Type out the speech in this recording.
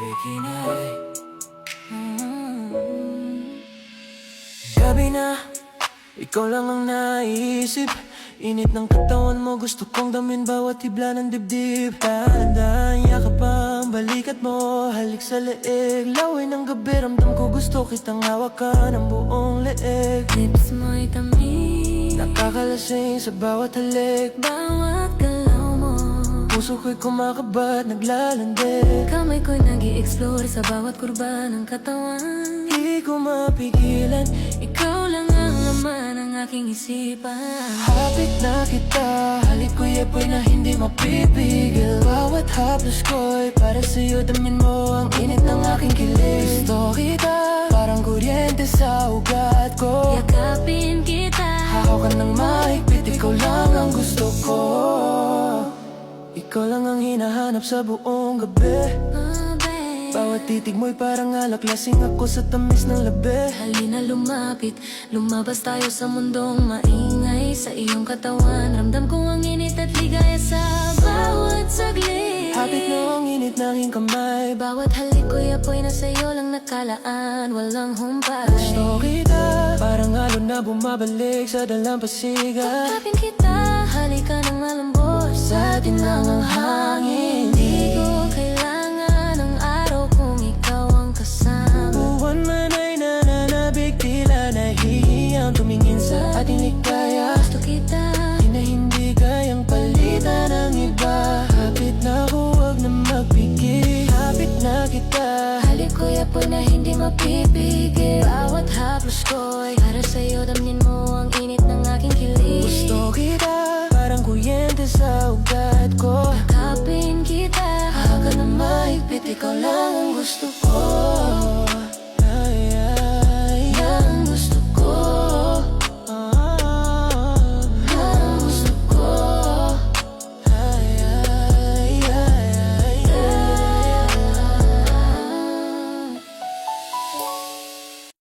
Tricky night. Gabi na, ikaw lang ang naisip. Init ng katawan mo, gusto kong damin bawat hibla ng dibdib. Dahan-dahan, yakap ang balikat mo, halik sa leeg. Laway ng gabi, ramdam ko gusto kitang hawakan ng buong leeg. Lips mo'y tamis, Nakakalasing sa bawat halik. bawat galaw mo. Puso ko'y kumakabat, naglalandi. Kamay ko'y nag-i-explore sa bawat kurba ng katawan. Di ko mapigilan, Ikaw lang ang laman ng aking isipan. hapit na kita. Halik ko'y apoy na hindi mapipigil. Bawat haplos ko'y para sa'yo, damin mo ang init ng aking kilig. Gusto kita, parang kuryente sa ugat ko. Yakapin kita, Hahaw ka ng mahigpit, ikaw lang ang gusto ko. Ikaw lang ang hinahanap sa buong gabi. oh babe. Bawat titig mo'y parang alak, lasing ako sa tamis ng labi. Halina lumapit, lumabas tayo sa mundong maingay. Sa iyong katawan, ramdam ko ang init at ligaya sa bawat saglit. Hapit na ang init ng iyong kamay. Bawat halik ko'y apoy na sa'yo lang nakalaan, walang humpay. Gusto kita, parang alon na bumabalik sa dalampasigan. Kapin kita, halika ng malambot, Sa atin lang ang hangin. Di ko kailangan ng araw kung ikaw ang kasama. Buwan man ay nananabik, tila nahihiyang tumingin sa ating ligaya. Gusto kita, Di na hindi kayang palitan ng iba. Hapit na huwag na magpigil. Hapit na kita. halik ko'y apoy na hindi mapipigil. Bawat haplos ko'y para sa'yo, damnin mo ang init ng aking kilig. Gusto kita, parang kuryente sa ugat ko. Yakapin kita, Haka na mahigpit, ikaw lang ang gusto ko.